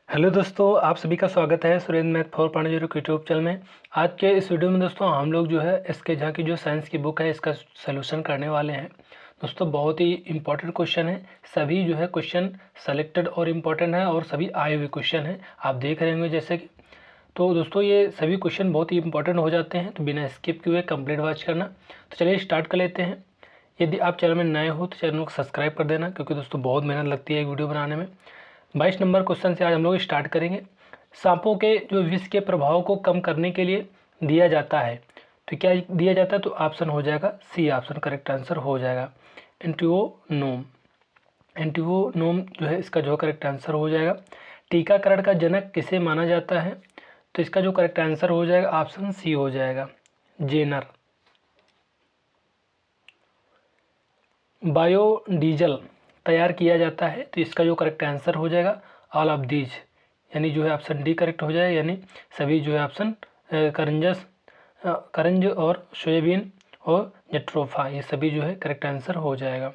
Hello दोस्तों, आप सभी का स्वागत है सुरेंद्र मैथ 4.0 के यूट्यूब चैनल में। आज के इस वीडियो में दोस्तों हम लोग जो है इसके झा की जो साइंस की बुक है इसका सलूशन करने वाले हैं। दोस्तों बहुत ही इम्पोर्टेंट क्वेश्चन है, सभी जो है क्वेश्चन सेलेक्टेड और इम्पोर्टेंट है और सभी आए हुए क्वेश्चन हैं, आप देख रहे होंगे जैसे कि। तो दोस्तों ये सभी क्वेश्चन बहुत ही इंपॉर्टेंट हो जाते हैं, तो बिना स्किप किए कंप्लीट वॉच करना। तो चलिए स्टार्ट कर लेते हैं। यदि आप चैनल में नए हो तो चैनल को सब्सक्राइब कर देना, क्योंकि दोस्तों बहुत मेहनत लगती है वीडियो बनाने में। 22 नंबर क्वेश्चन से आज हम लोग स्टार्ट करेंगे। सांपों के जो विष के प्रभाव को कम करने के लिए दिया जाता है, तो क्या दिया जाता है? तो ऑप्शन हो जाएगा सी, ऑप्शन करेक्ट आंसर हो जाएगा एंटिओनोम। एंटिओनोम जो है इसका जो करेक्ट आंसर हो जाएगा। टीकाकरण का जनक किसे माना जाता है? तो इसका जो करेक्ट आंसर हो जाएगा ऑप्शन सी हो जाएगा, जेनर। बायोडीजल तैयार किया जाता है, तो इसका जो करेक्ट आंसर हो जाएगा ऑल ऑफ दीज, यानी जो है ऑप्शन डी करेक्ट हो जाएगा, यानी सभी जो है ऑप्शन करंज और सोयाबीन और जेट्रोफा, ये सभी जो है करेक्ट आंसर हो जाएगा।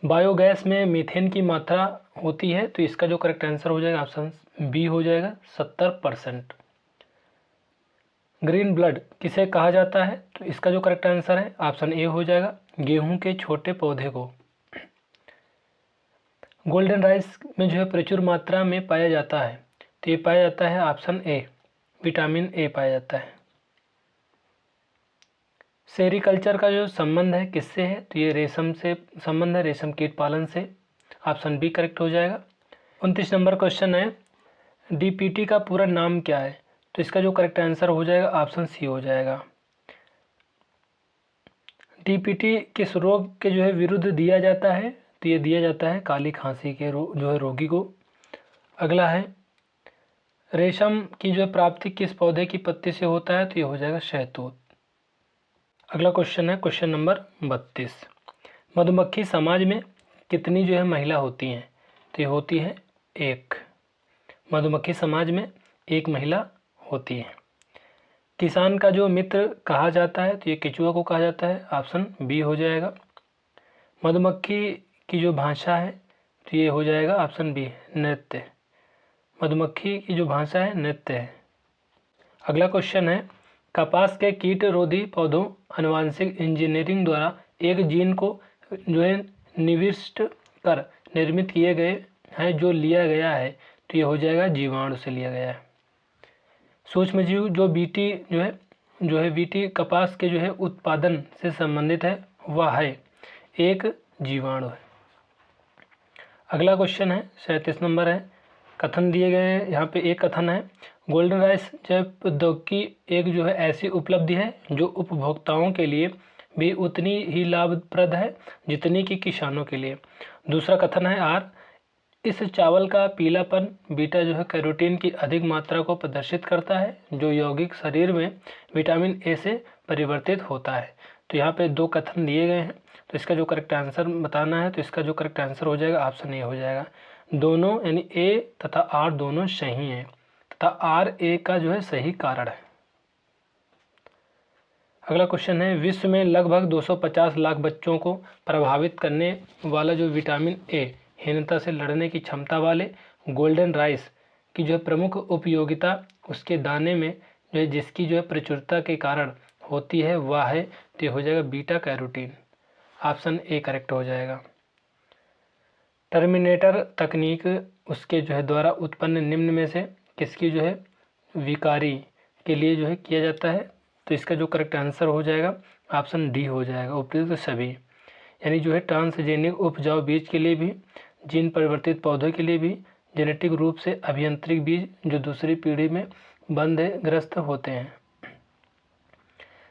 बायोगैस में मीथेन की मात्रा होती है, तो इसका जो करेक्ट आंसर हो जाएगा ऑप्शन बी हो जाएगा 70%। ग्रीन ब्लड किसे कहा जाता है? तो इसका जो करेक्ट आंसर है ऑप्शन ए हो जाएगा, गेहूं के छोटे पौधे को। गोल्डन राइस में जो है प्रचुर मात्रा में पाया जाता है, तो ये पाया जाता है ऑप्शन ए, विटामिन ए पाया जाता है। सेरिकल्चर का जो संबंध है किससे है? तो ये रेशम से संबंध है, रेशम कीट पालन से, ऑप्शन बी करेक्ट हो जाएगा। 29 नंबर क्वेश्चन है, डीपीटी का पूरा नाम क्या है? तो इसका जो करेक्ट आंसर हो जाएगा ऑप्शन सी हो जाएगा। डीपीटी किस रोग के जो है विरुद्ध दिया जाता है? तो ये दिया जाता है काली खांसी के जो है रोगी को। अगला है, रेशम की जो प्राप्ति किस पौधे की पत्ती से होता है? तो ये हो जाएगा शहतूत। अगला क्वेश्चन है क्वेश्चन नंबर 32, मधुमक्खी समाज में कितनी जो है महिला होती हैं? तो ये होती है एक, मधुमक्खी समाज में एक महिला होती है। किसान का जो मित्र कहा जाता है, तो ये केचुआ को कहा जाता है, ऑप्शन बी हो जाएगा। मधुमक्खी की जो भाषा है, तो ये हो जाएगा ऑप्शन बी, नृत्य। मधुमक्खी की जो भाषा है नृत्य है। अगला क्वेश्चन है, कपास के कीट रोधी पौधों आनुवांशिक इंजीनियरिंग द्वारा एक जीन को जो है निविष्ट कर निर्मित किए गए हैं जो लिया गया है, तो ये हो जाएगा जीवाणु से लिया गया है। सूक्ष्मजीव जो बीटी जो है बीटी कपास के जो है उत्पादन से संबंधित है, वह है एक जीवाणु है। अगला क्वेश्चन है 37 नंबर है, कथन दिए गए हैं, यहाँ पे एक कथन है, गोल्डन राइस जैव प्रौद्योगिकी एक जो है ऐसी उपलब्धि है जो उपभोक्ताओं के लिए भी उतनी ही लाभप्रद है जितनी कि किसानों के लिए। दूसरा कथन है आर, इस चावल का पीलापन बीटा जो है कैरोटीन की अधिक मात्रा को प्रदर्शित करता है जो यौगिक शरीर में विटामिन ए से परिवर्तित होता है। तो यहाँ पे दो कथन दिए गए हैं, तो इसका जो करेक्ट आंसर बताना है, तो इसका जो करेक्ट आंसर हो जाएगा ऑप्शन ए हो जाएगा। दोनों यानी ए तथा आर दोनों सही हैं, तथा आर ए का जो है सही कारण है। अगला क्वेश्चन है, विश्व में लगभग 250 लाख बच्चों को प्रभावित करने वाला जो विटामिन ए हीनता से लड़ने की क्षमता वाले गोल्डन राइस की जो प्रमुख उपयोगिता उसके दाने में जो है जिसकी जो है प्रचुरता के कारण होती है वह है, तो हो जाएगा beta carotene, option A correct हो जाएगा। टर्मिनेटर तकनीक उसके जो है द्वारा उत्पन्न निम्न में से किसकी जो है विकारी के लिए जो है किया जाता है? तो इसका जो करेक्ट आंसर हो जाएगा ऑप्शन डी हो जाएगा, उपयुक्त सभी, यानी जो है ट्रांसजेनिक उपजाऊ बीज के लिए भी, जीन परिवर्तित पौधों के लिए भी, जेनेटिक रूप से अभियांत्रिक बीज जो दूसरी पीढ़ी में बंधग्रस्त होते हैं।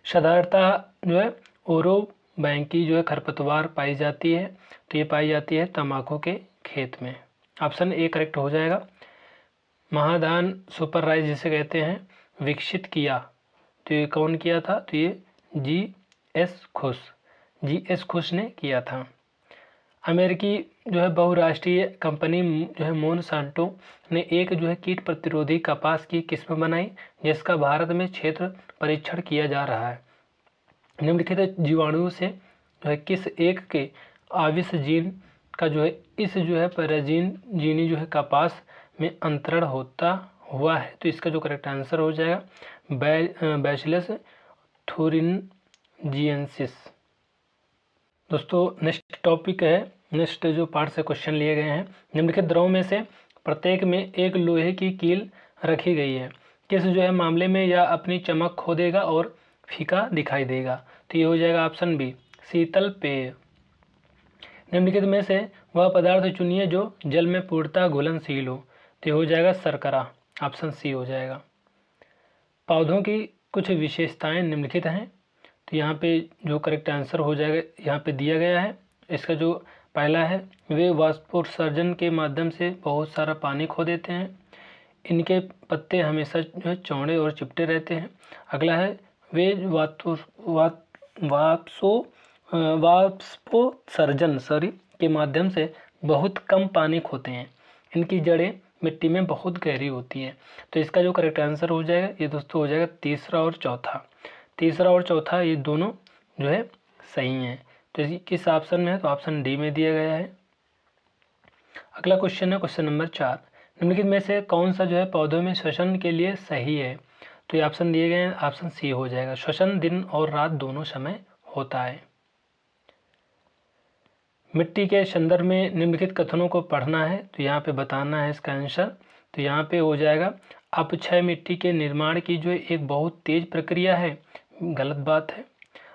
साधारणतः जो है ओरोबैंकी जो है खरपतवार पाई जाती है, तो ये पाई जाती है तंबाकू के खेत में, ऑप्शन ए करेक्ट हो जाएगा। महादान सुपर राइस जिसे कहते हैं विकसित किया, तो ये कौन किया था? तो ये जी.एस. खुश ने किया था। अमेरिकी जो है बहुराष्ट्रीय कंपनी जो है मोनसांटो ने एक जो है कीट प्रतिरोधी कपास की किस्म बनाई जिसका भारत में क्षेत्र परीक्षण किया जा रहा है। निम्नलिखित जीवाणुओं से जो है किस एक के आविष जीन का जो है इस जो है पैराजीन जीनी जो है कपास में अंतरण होता हुआ है। तो इसका जो करेक्ट आंसर हो जाएगा बैसिलस थुरिनजिएंसिस। दोस्तों नेक्स्ट टॉपिक है, नेक्स्ट जो पार्ट से क्वेश्चन लिए गए हैं, निम्नलिखित द्रव में से प्रत्येक में एक लोहे की कील रखी गई है, किस जो है मामले में यह अपनी चमक खो देगा और फीका दिखाई देगा। तो ये हो जाएगा ऑप्शन बी शीतल पेय। निम्नलिखित में से वह पदार्थ चुनिए जो जल में पूर्णतः घुलनशील हो। तो ये हो जाएगा शर्करा, ऑप्शन सी हो जाएगा। पौधों की कुछ विशेषताएं निम्नलिखित हैं। तो यहाँ पे जो करेक्ट आंसर हो जाएगा यहाँ पे दिया गया है। इसका जो पहला है, वे वाष्पोत्सर्जन के माध्यम से बहुत सारा पानी खो देते हैं। इनके पत्ते हमेशा जो है चौड़े और चिपटे रहते हैं। अगला है, वे वाष्पोत्सर्जन के माध्यम से बहुत कम पानी खोते हैं। इनकी जड़ें मिट्टी में बहुत गहरी होती हैं। तो इसका जो करेक्ट आंसर हो जाएगा ये दोस्तों हो जाएगा तीसरा और चौथा। तीसरा और चौथा ये दोनों जो है सही हैं। तो इसी किस ऑप्शन में है, तो ऑप्शन डी में दिया गया है। अगला क्वेश्चन है क्वेश्चन नंबर 4, निम्नलिखित में से कौन सा जो है पौधों में श्वसन के लिए सही है। तो ये ऑप्शन दिए गए हैं, ऑप्शन सी हो जाएगा। श्वसन दिन और रात दोनों समय होता है। मिट्टी के संदर्भ में निम्नलिखित कथनों को पढ़ना है, तो यहाँ पे बताना है इसका आंसर। तो यहाँ पे हो जाएगा अपक्षय मिट्टी के निर्माण की जो एक बहुत तेज प्रक्रिया है, गलत बात है।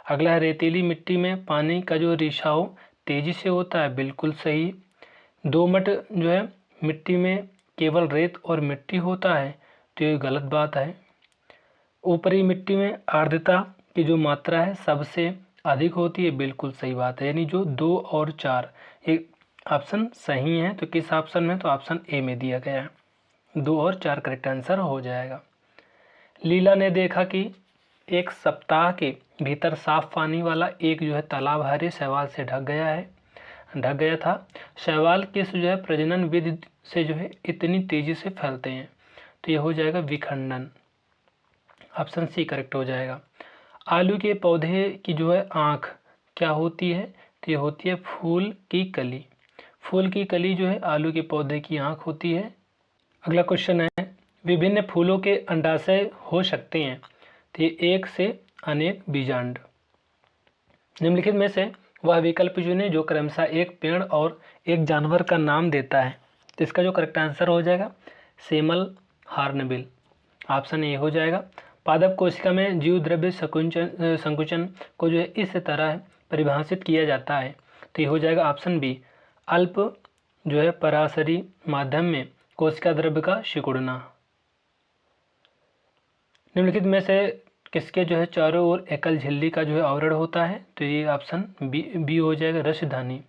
अगला है, रेतीली मिट्टी में पानी का जो रिसाव तेजी से होता है, बिल्कुल सही। दोमट जो है मिट्टी में केवल रेत और मिट्टी होता है, तो ये गलत बात है। ऊपरी मिट्टी में आर्द्रता की जो मात्रा है सबसे अधिक होती है, बिल्कुल सही बात है। यानी जो 2 और 4 एक ऑप्शन सही है। तो किस ऑप्शन में, तो ऑप्शन ए में दिया गया है। 2 और 4 करेक्ट आंसर हो जाएगा। लीला ने देखा कि एक सप्ताह के भीतर साफ पानी वाला एक जो है तालाब हरे शैवाल से ढक गया था। शैवाल किस जो है प्रजनन विधि से जो है इतनी तेजी से फैलते हैं। तो ये हो जाएगा विखंडन, ऑप्शन सी करेक्ट हो जाएगा। आलू के पौधे की जो है आँख क्या होती है, तो ये होती है फूल की कली। फूल की कली जो है आलू के पौधे की आँख होती है। अगला क्वेश्चन है, विभिन्न फूलों के अंडाशय हो सकते हैं, तो ये एक से अनेक बीजांड। निम्नलिखित में से वह विकल्प चुनें जो क्रमशः एक पेड़ और एक जानवर का नाम देता है। तो इसका जो करेक्ट आंसर हो जाएगा सेमल हार्नबिल, ऑप्शन ए हो जाएगा। पादप कोशिका में जीव द्रव्य संकुचन को जो है इस तरह परिभाषित किया जाता है। तो ये हो जाएगा ऑप्शन बी अल्प जो है पराशरी माध्यम में कोशिका द्रव्य का सिकुड़ना। निम्नलिखित में से किसके जो है चारों ओर एकल झिल्ली का जो है आवरण होता है, तो ये ऑप्शन बी हो जाएगा रसधानी।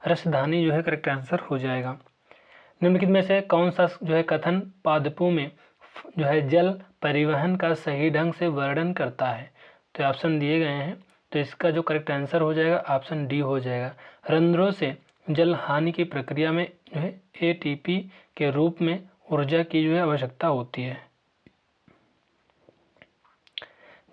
रसधानी जो है करेक्ट आंसर हो जाएगा। निम्नलिखित में से कौन सा जो है कथन पादपों में जो है जल परिवहन का सही ढंग से वर्णन करता है। तो ऑप्शन दिए गए हैं, तो इसका जो करेक्ट आंसर हो जाएगा ऑप्शन डी हो जाएगा। रंध्रों से जल हानि की प्रक्रिया में जो है एटीपी के रूप में ऊर्जा की जो है आवश्यकता होती है।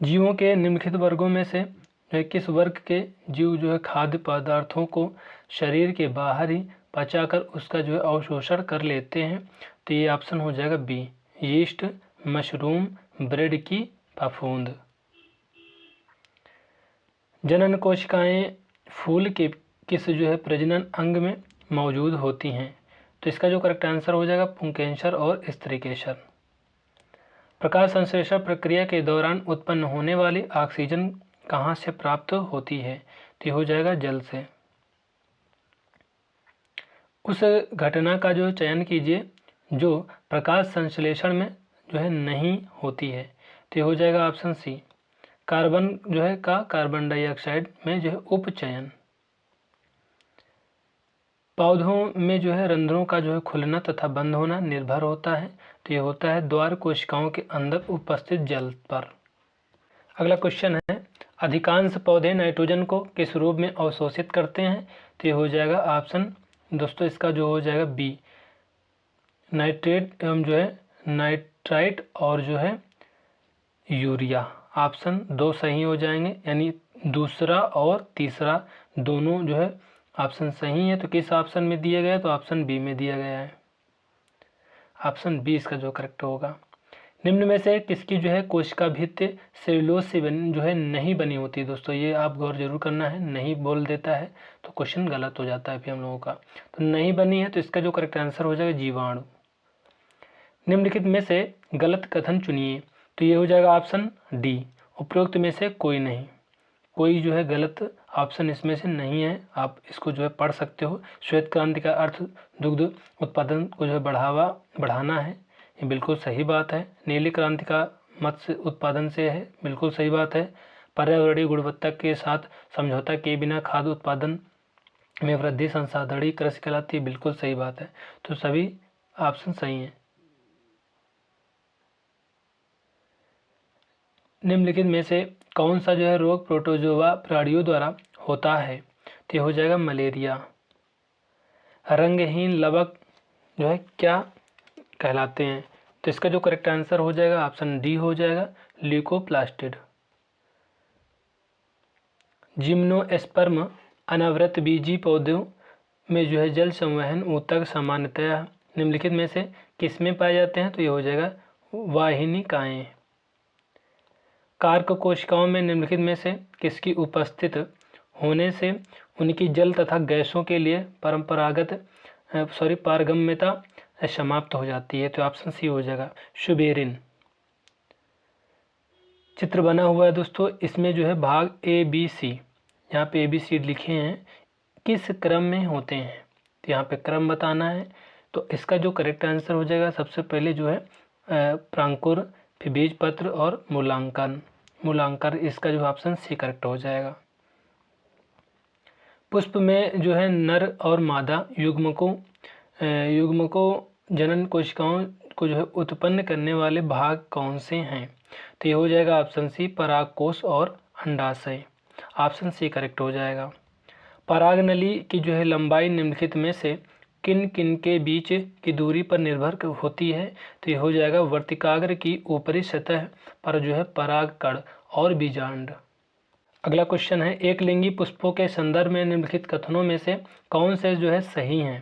जीवों के निम्नलिखित वर्गों में से जो है किस वर्ग के जीव जो है खाद्य पदार्थों को शरीर के बाहर ही पचाकर उसका जो है अवशोषण कर लेते हैं। तो ये ऑप्शन हो जाएगा बी यीस्ट, मशरूम, ब्रेड की फफूंद। जनन कोशिकाएं फूल के किस जो है प्रजनन अंग में मौजूद होती हैं। तो इसका जो करेक्ट आंसर हो जाएगा पुंकेसर और स्त्रीकेसर। प्रकाश संश्लेषण प्रक्रिया के दौरान उत्पन्न होने वाली ऑक्सीजन कहाँ से प्राप्त होती है। तो हो जाएगा जल से। उस घटना का जो चयन कीजिए जो प्रकाश संश्लेषण में जो है नहीं होती है। तो हो जाएगा ऑप्शन सी कार्बन जो है का कार्बन डाइऑक्साइड में जो है उपचयन। पौधों में जो है रंध्रों का जो है खुलना तथा बंद होना निर्भर होता है। तो ये होता है द्वार कोशिकाओं के अंदर उपस्थित जल पर। अगला क्वेश्चन है अधिकांश पौधे नाइट्रोजन को किस रूप में अवशोषित करते हैं। तो ये हो जाएगा ऑप्शन दोस्तों इसका जो हो जाएगा बी नाइट्रेट एवं जो है नाइट्राइट और जो है यूरिया। ऑप्शन 2 सही हो जाएंगे, यानी दूसरा और तीसरा दोनों जो है ऑप्शन सही है। तो किस ऑप्शन में दिया गया, तो ऑप्शन बी में दिया गया है। ऑप्शन बी इसका जो करेक्ट होगा। निम्न में से किसकी जो है कोशिका भित्ति सेलुलोज से जो है नहीं बनी होती है। दोस्तों ये आप गौर जरूर करना है, नहीं बोल देता है तो क्वेश्चन गलत हो जाता है फिर हम लोगों का। तो नहीं बनी है तो इसका जो करेक्ट आंसर हो जाएगा जीवाणु। निम्नलिखित में से गलत कथन चुनिए। तो ये हो जाएगा ऑप्शन डी, उपरोक्त में से कोई नहीं। कोई जो है गलत ऑप्शन इसमें से नहीं है, आप इसको जो है पढ़ सकते हो। श्वेत क्रांति का अर्थ दुग्ध उत्पादन को जो है बढ़ाना है, ये बिल्कुल सही बात है। नीली क्रांति का मत्स्य उत्पादन से है, बिल्कुल सही बात है। पर्यावरणीय गुणवत्ता के साथ समझौता के बिना खाद्य उत्पादन में वृद्धि संसाधनीय कृषि कहलाती है, बिल्कुल सही बात है। तो सभी ऑप्शन सही हैं। निम्नलिखित में से कौन सा जो है रोग प्रोटोजोआ प्राणियों द्वारा होता है। तो हो जाएगा मलेरिया। रंगहीन लवक जो है क्या कहलाते हैं। तो इसका जो करेक्ट आंसर हो जाएगा ऑप्शन डी हो जाएगा, ल्यूकोप्लास्टिड। जिम्नोस्पर्म अनावृत बीजी पौधों में जो है जल संवहन ऊतक सामान्यतया निम्नलिखित में से किसमें पाए जाते हैं। तो ये हो जाएगा वाहिनिकाएं। कार्क कोशिकाओं में निम्नलिखित में से किसकी उपस्थित होने से उनकी जल तथा गैसों के लिए पारगम्यता समाप्त हो जाती है। तो ऑप्शन सी हो जाएगा, सुबेरिन। चित्र बना हुआ है दोस्तों, इसमें जो है भाग ए बी सी, यहाँ पे ए बी सी लिखे हैं, किस क्रम में होते हैं। तो यहाँ पे क्रम बताना है। तो इसका जो करेक्ट आंसर हो जाएगा सबसे पहले जो है प्रांकुर, फिर बीज पत्र और मूलांकर, इसका जो ऑप्शन सी करेक्ट हो जाएगा। पुष्प में जो है नर और मादा युग्मकों जनन कोशिकाओं को जो है उत्पन्न करने वाले भाग कौन से हैं। तो ये हो जाएगा ऑप्शन सी, परागकोश और अंडाशय। ऑप्शन सी करेक्ट हो जाएगा। परागनली की जो है लंबाई निम्नलिखित में से किन किन के बीच की दूरी पर निर्भर होती है। तो ये हो जाएगा वर्तिकाग्र की ऊपरी सतह पर जो है परागकण और बीजांड। अगला क्वेश्चन है, एक लिंगी पुष्पों के संदर्भ में निम्नलिखित कथनों में से कौन से जो है सही हैं।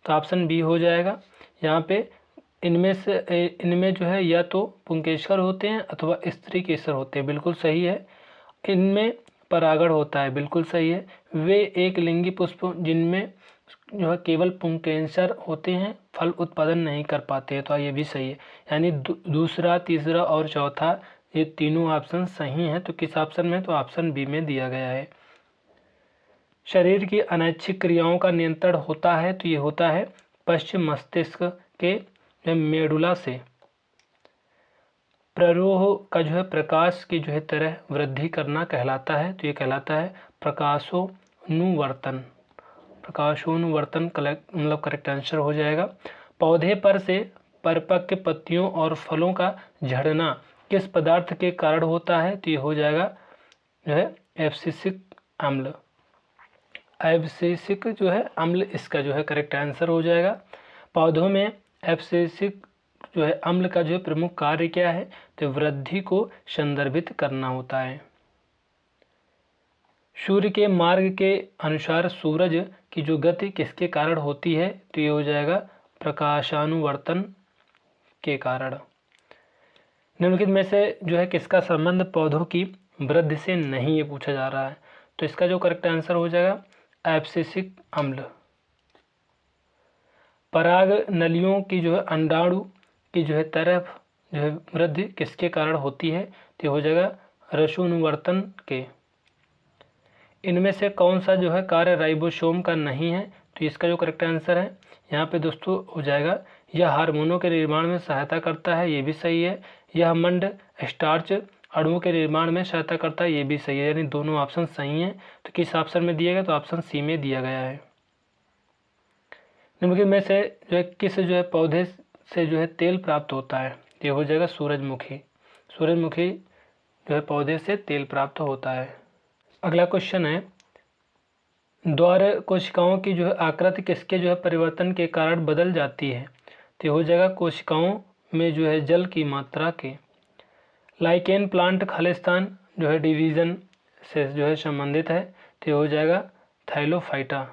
तो ऑप्शन बी हो जाएगा। यहाँ पे इनमें जो है या तो पुंकेसर होते हैं अथवा स्त्री केसर होते हैं, बिल्कुल सही है। इनमें परागण होता है, बिल्कुल सही है। वे एक लिंगी पुष्प जिनमें जो है केवल पुंकेसर होते हैं, फल उत्पादन नहीं कर पाते हैं, तो ये भी सही है। यानी दूसरा, तीसरा और चौथा ये तीनों ऑप्शन सही हैं। तो किस ऑप्शन में, तो ऑप्शन बी में दिया गया है। शरीर की अनैच्छिक क्रियाओं का नियंत्रण होता है। तो ये होता है पश्चिम मस्तिष्क के मेडुला से। प्ररोह का जो है प्रकाश की जो है तरह वृद्धि करना कहलाता है। तो ये कहलाता है प्रकाशोनुवर्तन। मतलब करेक्ट आंसर हो जाएगा। पौधे पर से परिपक्व पत्तियों और फलों का झड़ना किस पदार्थ के कारण होता है। तो ये हो जाएगा जो है एब्सिसिक अम्ल। एब्सिसिक जो है अम्ल, इसका जो है करेक्ट आंसर हो जाएगा। पौधों में एब्सिसिक जो है अम्ल का जो है प्रमुख कार्य क्या है। तो वृद्धि को संदर्भित करना होता है। सूर्य के मार्ग के अनुसार सूरज की जो गति किसके कारण होती है। तो ये हो जाएगा प्रकाशानुवर्तन के कारण। निम्नलिखित में से जो है किसका संबंध पौधों की वृद्धि से नहीं, ये पूछा जा रहा है। तो इसका जो करेक्ट आंसर हो जाएगा एब्सिसिक अम्ल। पराग नलियों की जो है अंडाणु की जो है तरफ जो है वृद्धि किसके कारण होती है। तो हो जाएगा रसानुवर्तन के। इनमें से कौन सा जो है कार्य राइबोसोम का नहीं है। तो इसका जो करेक्ट आंसर है यहाँ पे दोस्तों हो जाएगा, यह हार्मोनों के निर्माण में सहायता करता है, ये भी सही है। यह मंड स्टार्च अणुओं के निर्माण में सहायता करता है, ये भी सही है। यानी दोनों ऑप्शन सही हैं। तो किस ऑप्शन में दिया गया, तो ऑप्शन सी में दिया गया है। निम्नलिखित में से जो है किस जो है पौधे से जो है तेल प्राप्त होता है। ये हो जाएगा सूरजमुखी। सूरजमुखी जो है पौधे से तेल प्राप्त होता है। अगला क्वेश्चन है, द्वार कोशिकाओं की जो है आकृति किसके जो है परिवर्तन के कारण बदल जाती है। तो हो जाएगा कोशिकाओं में जो है जल की मात्रा के। लाइकेन प्लांट खालिस्तान जो है डिवीजन से जो है संबंधित है। तो हो जाएगा थाइलोफाइटा।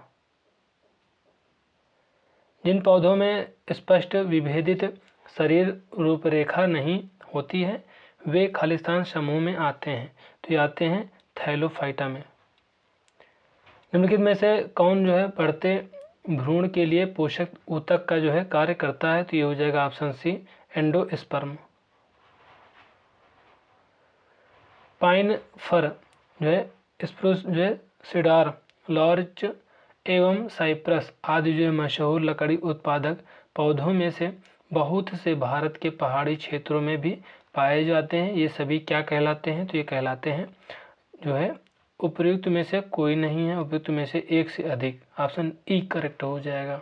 जिन पौधों में स्पष्ट विभेदित शरीर रूपरेखा नहीं होती है वे खालिस्तान समूह में आते हैं, तो ये आते हैं थैलोफाइटा में। निम्नलिखित में से कौन जो है बढ़ते भ्रूण के लिए पोषक ऊतक का जो है कार्य करता है, तो ये हो जाएगा ऑप्शन सी एंडोस्पर्म। पाइन फर जो है, स्प्रूस जो है, सीडार, लॉर्च एवं साइप्रस आदि जो है मशहूर लकड़ी उत्पादक पौधों में से बहुत से भारत के पहाड़ी क्षेत्रों में भी पाए जाते हैं। ये सभी क्या कहलाते हैं, तो ये कहलाते हैं जो है उपयुक्त में से कोई नहीं है, उपयुक्त में से एक से अधिक। ऑप्शन ई करेक्ट हो जाएगा।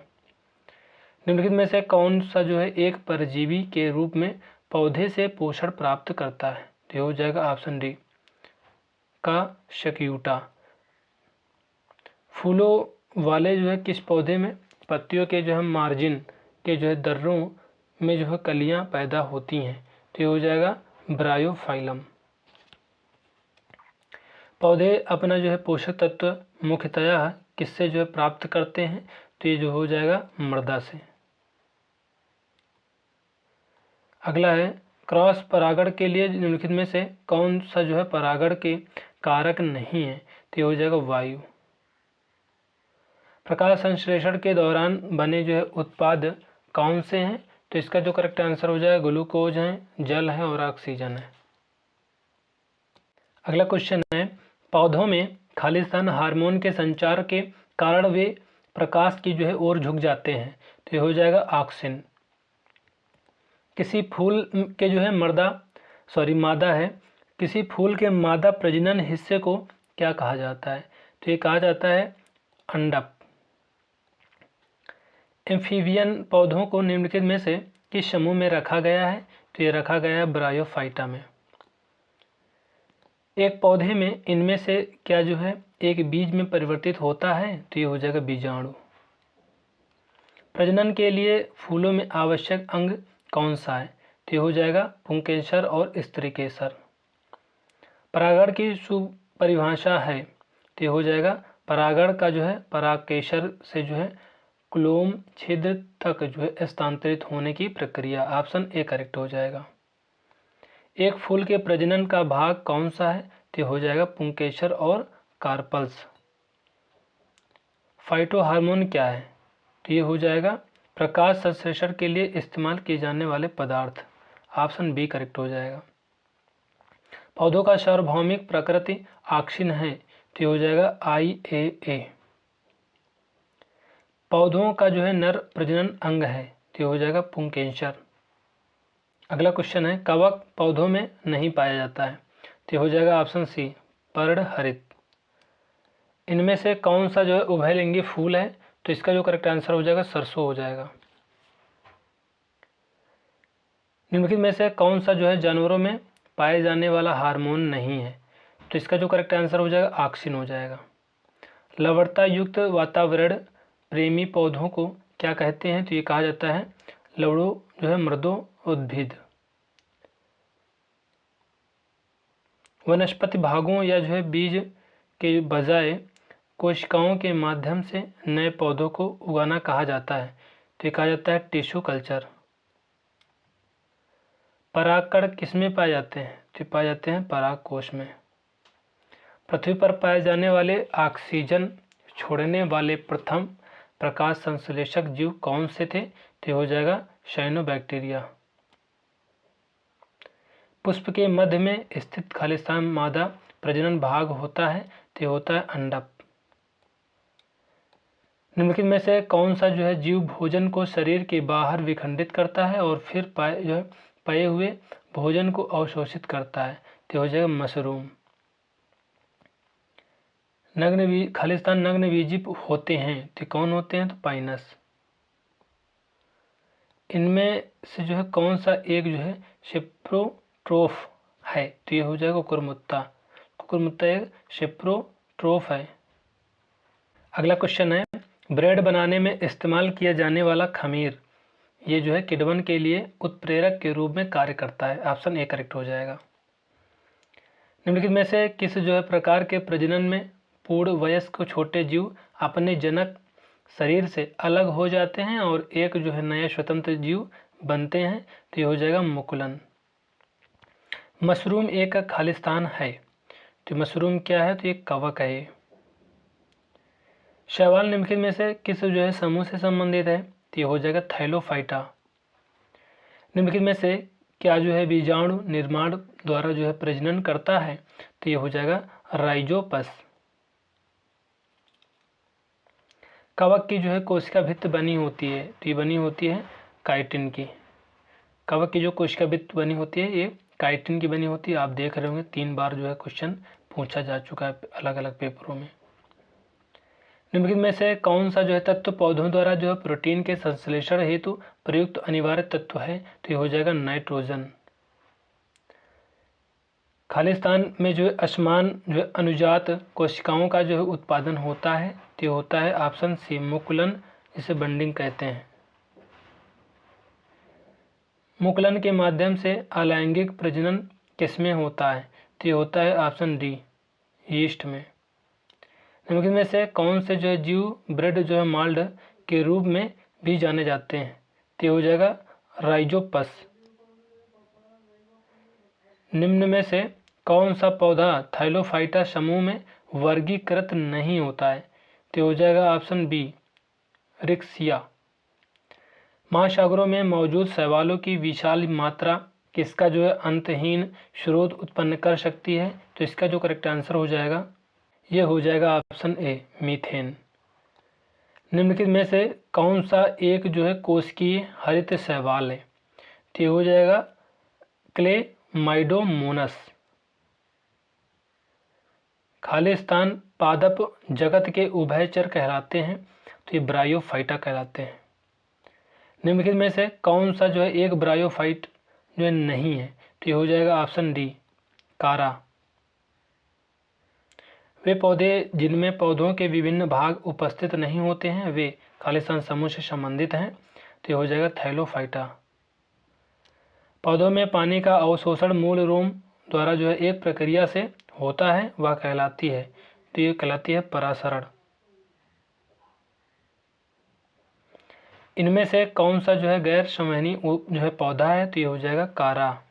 निम्नलिखित में से कौन सा जो है एक परजीवी के रूप में पौधे से पोषण प्राप्त करता है, तो ये हो जाएगा ऑप्शन डी का शक्यूटा। फूलों वाले जो है किस पौधे में पत्तियों के जो है मार्जिन के जो है दर्रों में जो है कलियां पैदा होती हैं, तो ये हो जाएगा ब्रायोफाइलम। पौधे अपना जो है पोषक तत्व मुख्यतया किससे जो है प्राप्त करते हैं, तो ये जो हो जाएगा मृदा से। अगला है क्रॉस परागण के लिए निम्नलिखित में से कौन सा जो है परागण के कारक नहीं है, तो ये हो जाएगा वायु। प्रकाश संश्लेषण के दौरान बने जो है उत्पाद कौन से हैं, तो इसका जो करेक्ट आंसर हो जाएगा ग्लूकोज है, जल है और ऑक्सीजन है। अगला क्वेश्चन है पौधों में खालिस्तान हार्मोन के संचार के कारण वे प्रकाश की जो है ओर झुक जाते हैं, तो ये हो जाएगा ऑक्सिन। किसी फूल के जो है मादा है, किसी फूल के मादा प्रजनन हिस्से को क्या कहा जाता है, तो ये कहा जाता है अंडक। एम्फीबियन पौधों को निम्नलिखित में से किस समूह में रखा गया है, तो ये रखा गया है ब्रायोफाइटा में। एक पौधे में इनमें से क्या जो है एक बीज में परिवर्तित होता है, तो ये हो जाएगा बीजाणु। प्रजनन के लिए फूलों में आवश्यक अंग कौन सा है, तो ये हो जाएगा पुंकेसर और स्त्रीकेसर। परागण की सुपरिभाषा है, तो ये हो जाएगा परागण का जो है परागकेसर से जो है क्लोम छिद्र तक जो है स्थानांतरित होने की प्रक्रिया। ऑप्शन ए करेक्ट हो जाएगा। एक फूल के प्रजनन का भाग कौन सा है, तो हो जाएगा पुंकेसर और कार्पल्स। फाइटोहार्मोन क्या है, तो ये हो जाएगा प्रकाश संश्लेषण के लिए इस्तेमाल किए जाने वाले पदार्थ। ऑप्शन बी करेक्ट हो जाएगा। पौधों का सार्वभौमिक प्रकृति ऑक्सिन है, तो ये हो जाएगा IAA। पौधों का जो है नर प्रजनन अंग है, तो ये हो जाएगा पुंकेसर। अगला क्वेश्चन है कवक पौधों में नहीं पाया जाता है, तो ये हो जाएगा ऑप्शन सी पर्णहरित। इनमें से कौन सा जो है उभयलिंगी फूल है, तो इसका जो करेक्ट आंसर हो जाएगा सरसों हो जाएगा। निम्नलिखित में से कौन सा जो है जानवरों में पाए जाने वाला हार्मोन नहीं है, तो इसका जो करेक्ट आंसर हो जाएगा ऑक्सिन हो जाएगा। लवणता युक्त वातावरण प्रेमी पौधों को क्या कहते हैं, तो ये कहा जाता है लवणों जो है मृदो उद्भिद। वनस्पति भागों या जो है बीज के बजाय कोशिकाओं के माध्यम से नए पौधों को उगाना कहा जाता है, तो ये कहा जाता है टिश्यू कल्चर। परागकण किसमें पाए जाते हैं, तो पाए जाते हैं परागकोश में। पृथ्वी पर पाए जाने वाले ऑक्सीजन छोड़ने वाले प्रथम प्रकाश संश्लेषक जीव कौन से थे, तो हो जाएगा साइनोबैक्टीरिया। पुष्प के मध्य में स्थित खालिस्तान मादा प्रजनन भाग होता है, तो होता है अंडक। निम्नलिखित में से कौन सा जो है जीव भोजन को शरीर के बाहर विखंडित करता है और फिर पाए हुए भोजन को अवशोषित करता है, तो हो जाएगा मशरूम। खालिस्तान नग्नबीजी होते हैं, तो कौन होते हैं, तो पाइनस। इनमें से जो है कौन सा एक जो है सेप्रोट्रोफ है, तो ये हो जाएगा कुकुरमुत्ता। कुकुरमुत्ता एक सेप्रोट्रोफ है। अगला क्वेश्चन है ब्रेड बनाने में इस्तेमाल किया जाने वाला खमीर ये जो है किण्वन के लिए उत्प्रेरक के रूप में कार्य करता है। ऑप्शन ए करेक्ट हो जाएगा। निम्नलिखित में से किस जो है प्रकार के प्रजनन में पूर्ण वयस्क छोटे जीव अपने जनक शरीर से अलग हो जाते हैं और एक जो है नया स्वतंत्र जीव बनते हैं तो ये हो जाएगा मुकुलन। मशरूम एक खालिस्तान है, तो मशरूम क्या है, तो ये कवक है। शैवाल निम्नलिखित में से किस जो है समूह से संबंधित है, तो ये हो जाएगा थैलोफाइटा। निम्नलिखित में से क्या जो है बीजाणु निर्माण द्वारा जो है प्रजनन करता है, तो ये हो जाएगा राइजोपस। कवक की जो है कोशिका भित्त बनी होती है, तो ये बनी होती है काइटिन की। कवक की जो कोशिका भित्त बनी होती है ये काइटिन की बनी होती है। आप देख रहे होंगे 3 बार जो है क्वेश्चन पूछा जा चुका है अलग अलग पेपरों में। निम्नलिखित में से कौन सा जो है तत्व पौधों द्वारा जो है प्रोटीन के संश्लेषण हेतु प्रयुक्त अनिवार्य तत्व है, तो ये हो जाएगा नाइट्रोजन। खालिस्तान में जो है असमान जो है अनुजात कोशिकाओं का जो है उत्पादन होता है, तो ये होता है ऑप्शन सी मुकुलन, जिसे बंडिंग कहते हैं। मुकुलन के माध्यम से अलैंगिक प्रजनन किसमें होता है, तो ये होता है ऑप्शन डी यीस्ट में। निम्नलिखित में से कौन से जो है जीव ब्रेड जो है माल्ड के रूप में भी जाने जाते हैं, तो ये हो जाएगा राइजोपस। निम्न में से कौन सा पौधा थैलोफाइटा समूह में वर्गीकृत नहीं होता है, तो ये हो जाएगा ऑप्शन बी रिक्सिया। महासागरों में मौजूद शैवालों की विशाल मात्रा किसका जो है अंतहीन स्रोत उत्पन्न कर सकती है, तो इसका जो करेक्ट आंसर हो जाएगा ये हो जाएगा ऑप्शन ए मीथेन। निम्नलिखित में से कौन सा एक जो है कोशिकीय हरित शैवाल है, तो ये हो जाएगा क्लेमाइडोमोनस। खालिस्तान पादप जगत के उभयचर कहलाते हैं, तो ये ब्रायोफाइटा कहलाते हैं। निम्नलिखित में से कौन सा जो है एक ब्रायोफाइट जो है नहीं है, तो ये हो जाएगा ऑप्शन डी कारा। वे पौधे जिनमें पौधों के विभिन्न भाग उपस्थित नहीं होते हैं वे खालिस्तान समूह से संबंधित हैं, तो ये हो जाएगा थैलोफाइटा। पौधों में पानी का अवशोषण मूल रोम द्वारा जो है एक प्रक्रिया से होता है, वह कहलाती है, तो ये कहलाती है परासरण। इनमें से कौन सा जो है गैर संवहनी जो है पौधा है, तो ये हो जाएगा कारा।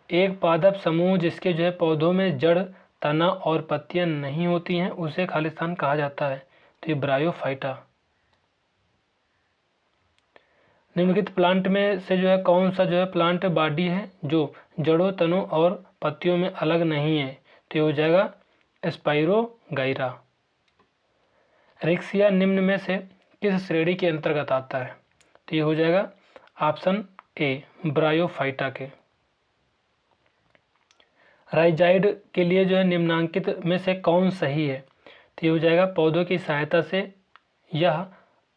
एक पादप समूह जिसके जो है पौधों में जड़ तना और पत्तियां नहीं होती हैं उसे खालिस्तान कहा जाता है, तो ये ब्रायोफाइटा। निम्नलिखित प्लांट में से जो है कौन सा जो है प्लांट बॉडी है जो जड़ों तनों और पत्तियों में अलग नहीं है, तो ये हो जाएगा स्पाइरोगाइरा। रिक्सिया निम्न में से किस श्रेणी के अंतर्गत आता है, तो ये हो जाएगा ऑप्शन ए ब्रायोफाइटा के। राइजाइड के लिए जो है निम्नांकित में से कौन सही है, तो ये हो जाएगा पौधों की सहायता से यह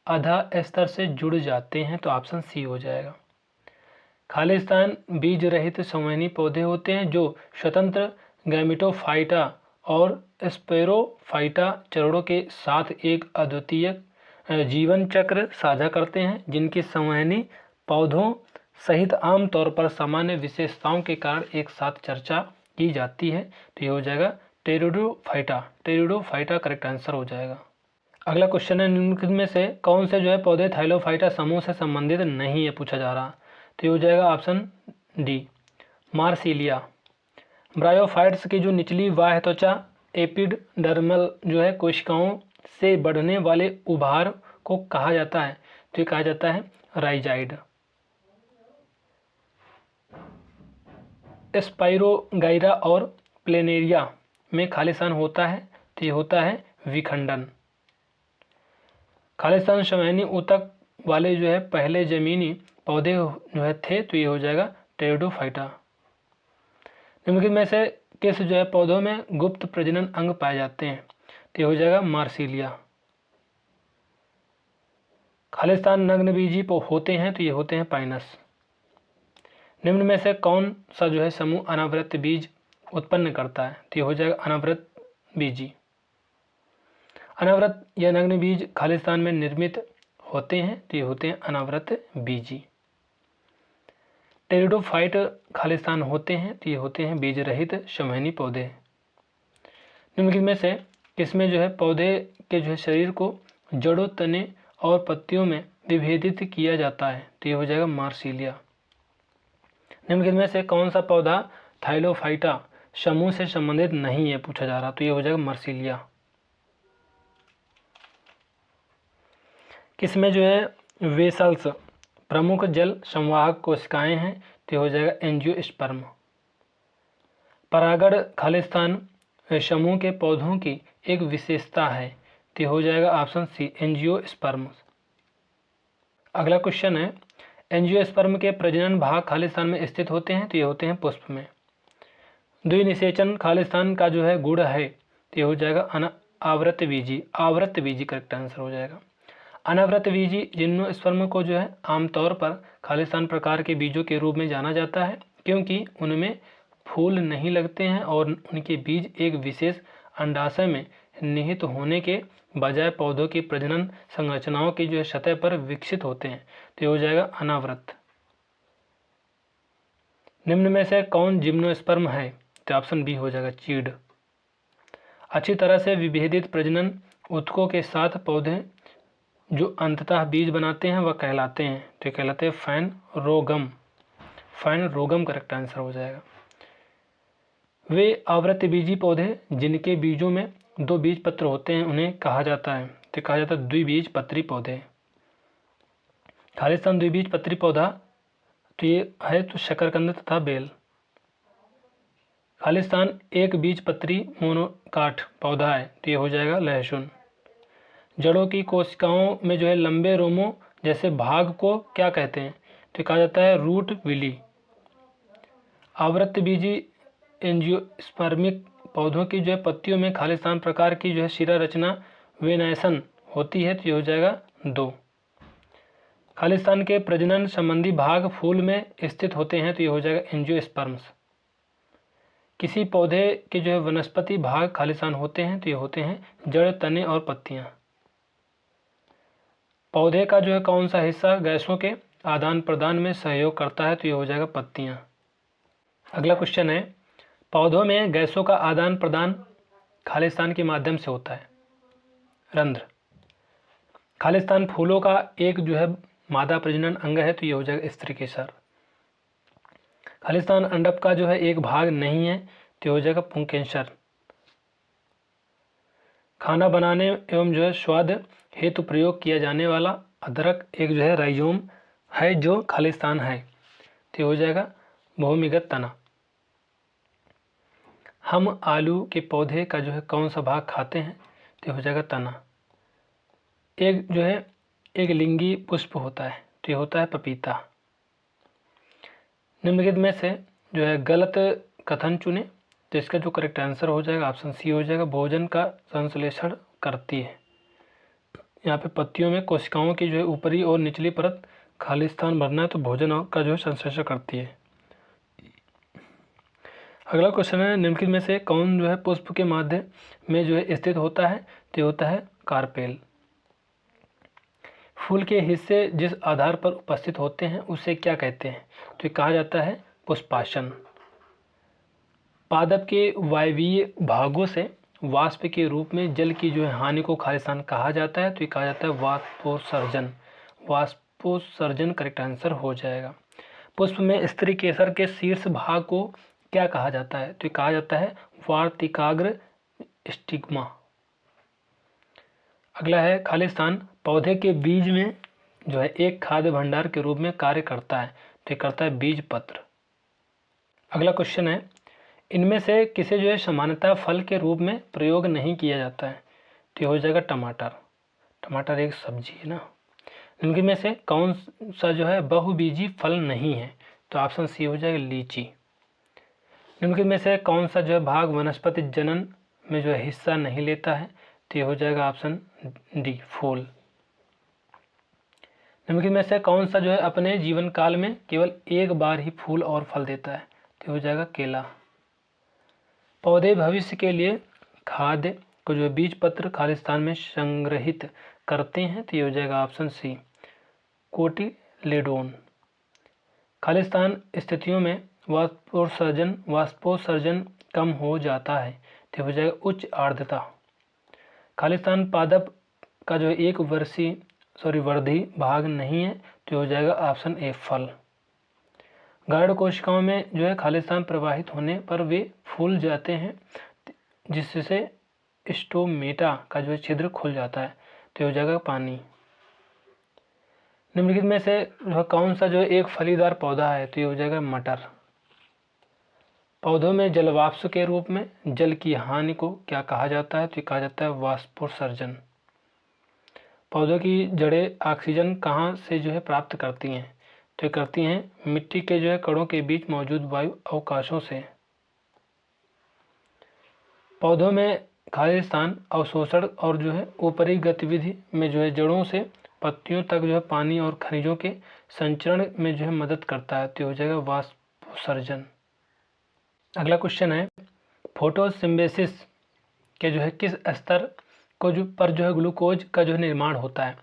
आधा स्तर से जुड़ जाते हैं, तो ऑप्शन सी हो जाएगा। खालिस्तान बीज रहित संवहनी पौधे होते हैं जो स्वतंत्र गैमेटोफाइटा और स्पेरोफाइटा चरणों के साथ एक अद्वितीय जीवन चक्र साझा करते हैं, जिनकी संवहनी पौधों सहित आमतौर पर सामान्य विशेषताओं के कारण एक साथ चर्चा की जाती है, तो ये हो जाएगा टेरिडोफाइटा। टेरिडोफाइटा करेक्ट आंसर हो जाएगा। अगला क्वेश्चन है निम्नलिखित में से कौन से जो है पौधे थैलोफाइटा समूह से संबंधित नहीं है पूछा जा रहा, तो ये हो जाएगा ऑप्शन डी मार्सिलिया। ब्रायोफाइट्स की जो निचली बाह्य त्वचा एपिडर्मल जो है कोशिकाओं से बढ़ने वाले उभार को कहा जाता है, तो ये कहा जाता है राइजाइड। स्पाइरोगाइरा और प्लेनेरिया में खालिस्तान होता है, तो ये होता है विखंडन। खालिस्तान संवहनी ऊतक वाले जो है पहले जमीनी पौधे जो है थे, तो ये हो जाएगा टेरिडोफाइटा। निम्नलिखित में से किस जो है पौधों में गुप्त प्रजनन अंग पाए जाते हैं, तो ये हो जाएगा मार्सिलिया। खालिस्तान नग्नबीजी होते हैं, तो ये होते हैं पाइनस। निम्न में से कौन सा जो है समूह अनावृत बीज उत्पन्न करता है, तो ये हो जाएगा अनावृत बीजी। अनावृत या नग्न बीज खालिस्तान में निर्मित होते हैं, तो ये होते हैं अनावृत बीजी। टेरिडोफाइट खालिस्तान होते हैं, तो ये होते हैं बीज रहित संवहनी पौधे। निम्नलिखित में से किसमें जो है पौधे के जो है शरीर को जड़ों तने और पत्तियों में विभेदित किया जाता है? तो ये हो जाएगा मार्सिलिया। निम्नलिखित में से कौन सा पौधा थाइलोफाइटा समूह से संबंधित नहीं है पूछा जा रहा, तो ये हो जाएगा मार्सिलिया। किसमें जो है वेसल्स प्रमुख जल संवाहक कोशिकाएं हैं, तो हो जाएगा एंजियोस्पर्म। परागण खालिस्तान समूह के पौधों की एक विशेषता है, तो हो जाएगा ऑप्शन सी एंजियोस्पर्म। अगला क्वेश्चन है, एंजियोस्पर्म के प्रजनन भाग खालिस्तान में स्थित होते हैं, तो ये होते हैं पुष्प में। द्विनिषेचन खालिस्तान का जो है गुण है, तो ये हो जाएगा आवृत बीजी। आवृत बीजी करेक्ट आंसर हो जाएगा। अनावृत बीजी जिम्नोस्पर्म को जो है आमतौर पर खालिस्तान प्रकार के बीजों के रूप में जाना जाता है, क्योंकि उनमें फूल नहीं लगते हैं और उनके बीज एक विशेष अंडाशय में निहित होने के बजाय पौधों की प्रजनन संरचनाओं की जो है सतह पर विकसित होते हैं, तो ये हो जाएगा अनावृत। निम्न में से कौन जिम्नोस्पर्म है, तो ऑप्शन बी हो जाएगा चीड़। अच्छी तरह से विभेदित प्रजनन ऊतकों के साथ पौधे जो अंततः बीज बनाते हैं वह कहलाते हैं, तो कहलाते हैं फैनरोगम। फैनरोगम करेक्ट आंसर हो जाएगा। वे आवृतबीजी पौधे जिनके बीजों में 2 बीज पत्र होते हैं उन्हें कहा जाता है, तो कहा जाता है द्विबीजपत्री पौधे। खालिस्तान द्विबीजपत्री पौधा तो ये है तो शकरकंद तथा बेल। खालिस्तान एक बीजपत्री मोनोकाट पौधा है, तो ये हो जाएगा लहसुन। जड़ों की कोशिकाओं में जो है लंबे रोमों जैसे भाग को क्या कहते हैं, तो कहा जाता है रूट विली। आवृतबीजी एंजियोस्पर्मिक पौधों की जो है पत्तियों में खालिस्तान प्रकार की जो है शिरा रचना वेनाइसन होती है, तो ये हो जाएगा 2। खालिस्तान के प्रजनन संबंधी भाग फूल में स्थित होते हैं, तो ये हो जाएगा एंजियोस्पर्म्स। किसी पौधे के जो है वनस्पति भाग खालिस्तान होते हैं, तो ये होते हैं जड़, तने और पत्तियां। पौधे का जो है कौन सा हिस्सा गैसों के आदान प्रदान में सहयोग करता है, तो ये हो जाएगा पत्तियां। अगला क्वेश्चन है, पौधों में गैसों का आदान प्रदान खालिस्तान के माध्यम से होता है। रंध्र। खालिस्तान फूलों का एक जो है मादा प्रजनन अंग है, तो ये हो जाएगा स्त्रीकेसर। खालिस्तान अंडक का जो है एक भाग नहीं है, तो ये हो जाएगा पुंकेसर। खाना बनाने एवं जो है स्वाद हेतु प्रयोग किया जाने वाला अदरक एक जो है राइजोम है जो खालिस्तान है, तो हो जाएगा भूमिगत तना। हम आलू के पौधे का जो है कौन सा भाग खाते हैं, तो हो जाएगा तना। एक जो है एक लिंगी पुष्प होता है, तो ये होता है पपीता। निम्नलिखित में से जो है गलत कथन चुने, तो इसका जो करेक्ट आंसर हो जाएगा ऑप्शन सी हो जाएगा भोजन का संश्लेषण करती है। यहाँ पे पत्तियों में कोशिकाओं की जो है ऊपरी और निचली परत खालिस्तान भरना है, तो भोजन का जो है संश्लेषण करती है। अगला क्वेश्चन है, निम्नलिखित में से कौन जो है पुष्प के माध्य में जो है स्थित होता है, तो होता है कार्पेल। फूल के हिस्से जिस आधार पर उपस्थित होते हैं उसे क्या कहते हैं, तो कहा जाता है पुष्पासन। पादप के वायवीय भागों से वाष्प के रूप में जल की जो है हानि को खालिस्तान कहा जाता है, तो ये कहा जाता है वाष्पोत्सर्जन। वाष्पोत्सर्जन करेक्ट आंसर हो जाएगा। पुष्प में स्त्री केसर के शीर्ष भाग को क्या कहा जाता है, तो ये कहा जाता है वार्तिकाग्र स्टिग्मा। अगला है, खालिस्तान पौधे के बीज में जो है एक खाद्य भंडार के रूप में कार्य करता है, तो ये करता है बीज पत्र। अगला क्वेश्चन है, इनमें से किसे जो है सामान्यतः फल के रूप में प्रयोग नहीं किया जाता है, तो ये हो जाएगा टमाटर। टमाटर एक सब्जी है ना। इनके में से कौन सा जो है बहुबीजी फल नहीं है, तो ऑप्शन सी हो जाएगा लीची। इनके में से कौन सा जो है भाग वनस्पति जनन में जो है हिस्सा नहीं लेता है, तो ये हो जाएगा ऑप्शन डी फूल। निम्नलिखित में से कौन सा जो है अपने जीवन काल में केवल एक बार ही फूल और फल देता है, तो हो जाएगा केला। पौधे भविष्य के लिए खाद्य को जो बीज पत्र खालिस्तान में संग्रहित करते हैं, तो ये हो जाएगा ऑप्शन सी कोटिलेडोन। खालिस्तान स्थितियों में वाष्पोत्सर्जन कम हो जाता है, तो हो जाएगा उच्च आर्द्रता। खालिस्तान पादप का जो एक वर्षीय वर्धी भाग नहीं है, तो हो जाएगा ऑप्शन ए फल। गार्ड कोशिकाओं में जो है खालिस्तान प्रवाहित होने पर वे फूल जाते हैं, जिससे स्टोमेटा का जो है छिद्र खुल जाता है, तो हो जाएगा पानी। निम्नलिखित में से कौन सा जो है एक फलीदार पौधा है, तो ये हो जाएगा मटर। पौधों में जलवाष्प के रूप में जल की हानि को क्या कहा जाता है, तो ये कहा जाता है वाष्पोत्सर्जन। पौधों की जड़ें ऑक्सीजन कहाँ से जो है प्राप्त करती हैं, तो ये करती हैं मिट्टी के जो है कणों के बीच मौजूद वायु अवकाशों से। पौधों में खालिस्तान अवशोषण और जो है ऊपरी गतिविधि में जो है जड़ों से पत्तियों तक जो है पानी और खनिजों के संचरण में जो है मदद करता है, तो हो जाएगा वाष्पोत्सर्जन। अगला क्वेश्चन है फोटोसिंथेसिस के जो है किस स्तर को पर जो है ग्लूकोज का जो है निर्माण होता है,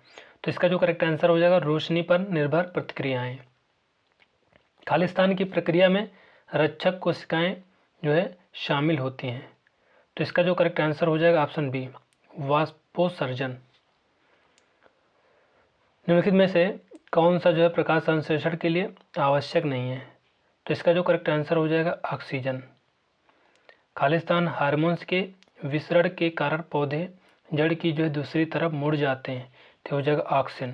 तो इसका जो करेक्ट आंसर हो जाएगा रोशनी पर निर्भर प्रतिक्रियाएं। खालिस्तान की प्रक्रिया में रक्षक कोशिकाएं जो है शामिल होती हैं, तो इसका जो करेक्ट आंसर हो जाएगा ऑप्शन बी वाष्पोत्सर्जन। निम्नलिखित में से कौन सा जो है प्रकाश संश्लेषण के लिए आवश्यक नहीं है, तो इसका जो करेक्ट आंसर हो जाएगा ऑक्सीजन। खालिस्तान हार्मोन्स के विसरण के कारण पौधे जड़ की जो है दूसरी तरफ मुड़ जाते हैं, तो हो जाएगा ऑक्सीजन।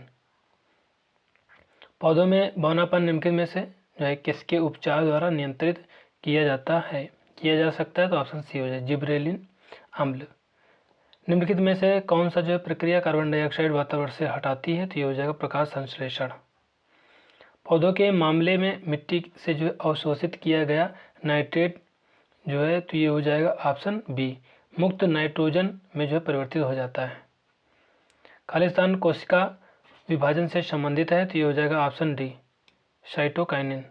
पौधों में बौनापन निम्नलिखित में से जो है किसके उपचार द्वारा नियंत्रित किया जा सकता है, तो ऑप्शन सी हो जाए जिब्रेलिन अम्ल। निम्नलिखित में से कौन सा जो है प्रक्रिया कार्बन डाइऑक्साइड वातावरण से हटाती है, तो ये हो जाएगा प्रकाश संश्लेषण। पौधों के मामले में मिट्टी से जो है अवशोषित किया गया नाइट्रेट जो है, तो ये हो जाएगा ऑप्शन बी मुक्त नाइट्रोजन में जो है परिवर्तित हो जाता है। खालिस्तान कोशिका विभाजन से संबंधित है, तो ये हो जाएगा ऑप्शन डी साइटोकाइनिन।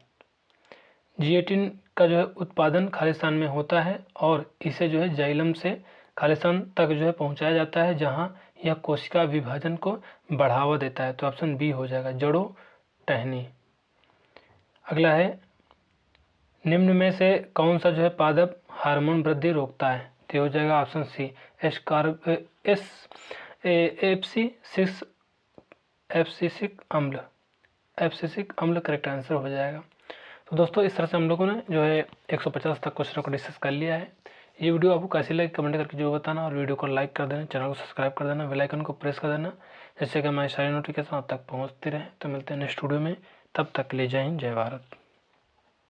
जिएटिन का जो है उत्पादन खालिस्तान में होता है और इसे जो है जाइलम से खालिस्तान तक जो है पहुंचाया जाता है, जहां यह कोशिका विभाजन को बढ़ावा देता है, तो ऑप्शन बी हो जाएगा जड़ों टहनी। अगला है निम्न में से कौन सा जो है पादप हार्मोन वृद्धि रोकता है, तो हो जाएगा ऑप्शन सी एब्सिसिक अम्ल करेक्ट आंसर हो जाएगा। तो दोस्तों इस तरह से हम लोगों ने जो है 150 तक क्वेश्चनों को डिस्कस कर लिया है। ये वीडियो आपको कैसी लगी कमेंट करके जो बताना, और वीडियो को लाइक कर देना, चैनल को सब्सक्राइब कर देना, बेल आइकन को प्रेस कर देना, जिससे कि हमारी सारी नोटिफिकेशन आप तक पहुँचती रहे। तो मिलते हैं नेक्स्ट वीडियो में, तब तक के लिए जय हिंद जय भारत।